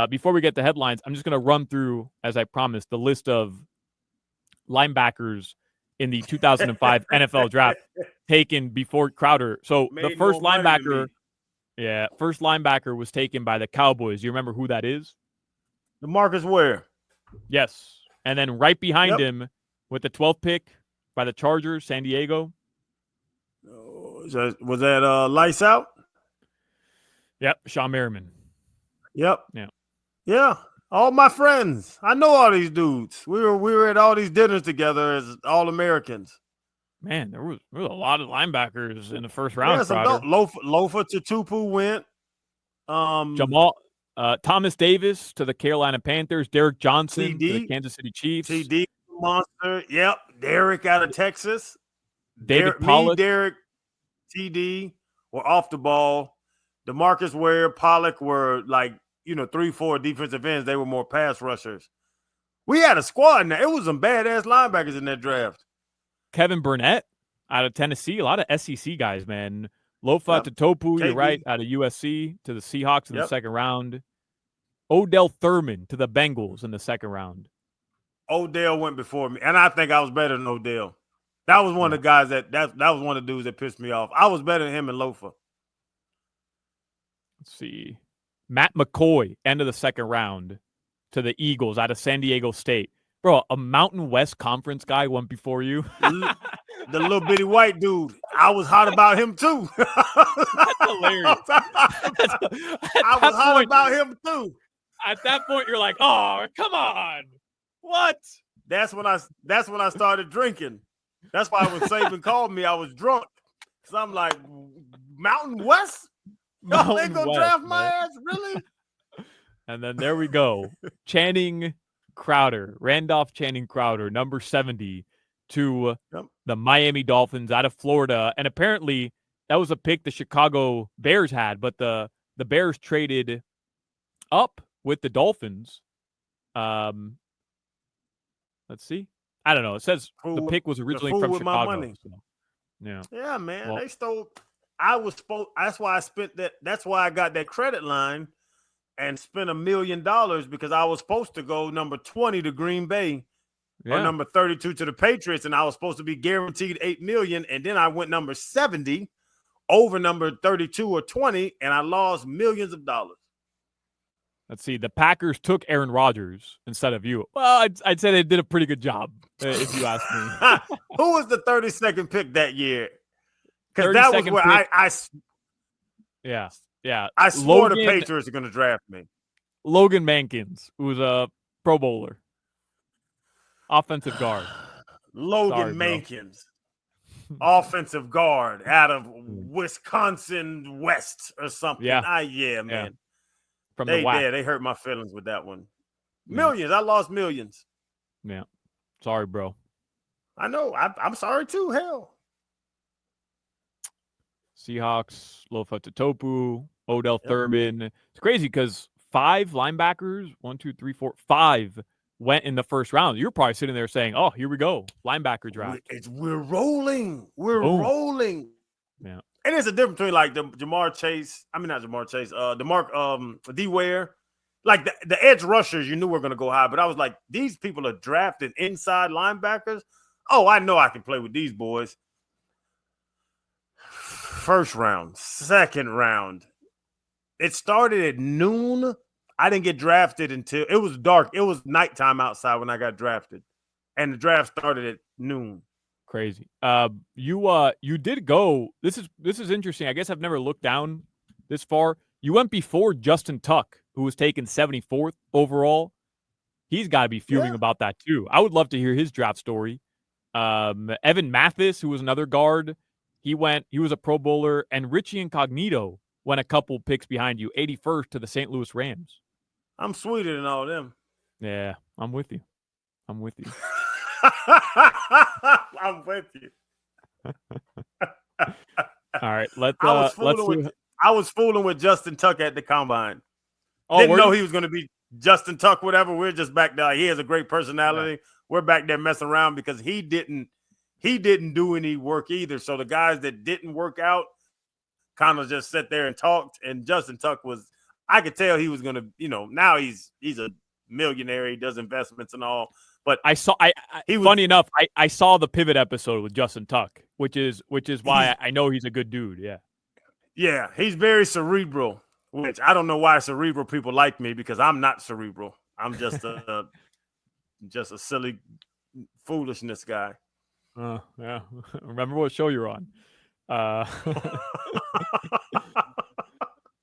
Before we get to headlines, I'm just going to run through, as I promised, the list of linebackers in the 2005 NFL draft taken before Crowder. So the Made first more money than linebacker, me. first linebacker was taken by the Cowboys. You remember who that is? DeMarcus Ware. Yes. And then right behind Yep. him with the 12th pick by the Chargers, San Diego. Was that Lights Out? Yep, Sean Merriman. Yep. Yeah. Yeah. All my friends. I know all these dudes. We were at all these dinners together as All-Americans. Man, there was a lot of linebackers in the first round. Yeah, some Lofa Tutupu went. Jamal Thomas Davis to the Carolina Panthers, Derek Johnson to the Kansas City Chiefs. TD monster. Yep. Derek out of Texas. David Pollock. Derek, TD were off the ball. DeMarcus Ware, Pollock were like, 3-4 defensive ends. They were more pass rushers. We had a squad now. It was some badass linebackers in that draft. Kevin Burnett out of Tennessee. A lot of SEC guys, man. Lofa Tatopu, you're right, out of USC to the Seahawks in the second round. Odell Thurman to the Bengals in the second round. Odell went before me, and I think I was better than Odell. That was one of the guys that was one of the dudes that pissed me off. I was better than him and Lofa. Let's see. Matt McCoy, end of the second round to the Eagles out of San Diego State. Bro, a Mountain West Conference guy went before you. The little bitty white dude. I was hot about him too. That's hilarious. I was hot about him too. At that point, you're like, oh, come on. What? That's when I started drinking. That's why when Saban called me, I was drunk. So I'm like, Mountain West? Y'all ain't gonna draft my ass, really? And then there we go. Channing Crowder, Randolph Channing Crowder, number 70 to the Miami Dolphins out of Florida. And apparently that was a pick the Chicago Bears had, but the Bears traded up with the Dolphins. Let's see. I don't know. It says the pick was originally from Chicago. So, yeah, man. Well, they stole. That's why I spent that. That's why I got that credit line and spent $1 million because I was supposed to go number 20 to Green Bay or number 32 to the Patriots, and I was supposed to be guaranteed $8 million. And then I went number 70 over number 32 or 20, and I lost millions of dollars. Let's see. The Packers took Aaron Rodgers instead of you. Well, I'd say they did a pretty good job, if you ask me. Who was the 32nd pick that year? Because that was where I I swore the Patriots are going to draft me. Logan Mankins, who was a Pro Bowler, offensive guard. Logan Mankins, offensive guard out of Wisconsin West or something. Yeah, man. From the WAC. They hurt my feelings with that one. Millions. I lost millions. Yeah. Sorry, bro. I know. I'm sorry too. Hell. Seahawks, Lofa Tatopu, Odell Thurman. It's crazy because 5 linebackers, 5 went in the first round. You're probably sitting there saying, oh, here we go. Linebacker draft. We're rolling. We're rolling. Yeah. And there's a difference between like the Jamar Chase. I mean, not Jamar Chase. D Ware. Like the edge rushers, you knew were going to go high. But I was like, these people are drafted inside linebackers. Oh, I know I can play with these boys. First round, second round. It started at noon. I didn't get drafted until it was dark. It was nighttime outside when I got drafted. And the draft started at noon. Crazy. You did go. This is interesting. I guess I've never looked down this far. You went before Justin Tuck, who was taken 74th overall. He's got to be fuming about that too. I would love to hear his draft story. Evan Mathis, who was another guard, he was a Pro Bowler, and Richie Incognito went a couple picks behind you, 81st to the St. Louis Rams. I'm sweeter than all them. Yeah, I'm with you. I'm with you. All right, I was fooling with Justin Tuck at the combine. Didn't know he was going to be Justin Tuck, whatever. We're just back there. He has a great personality. Yeah. We're back there messing around because he didn't do any work either. So the guys that didn't work out kind of just sat there and talked. And Justin Tuck was I could tell he was gonna, now he's a millionaire. He does investments and all. But I saw. Funny enough, I saw the pivot episode with Justin Tuck, which is why I know he's a good dude. Yeah. Yeah, he's very cerebral, which I don't know why cerebral people like me, because I'm not cerebral. I'm just a silly foolishness guy. Yeah. Remember what show you're on.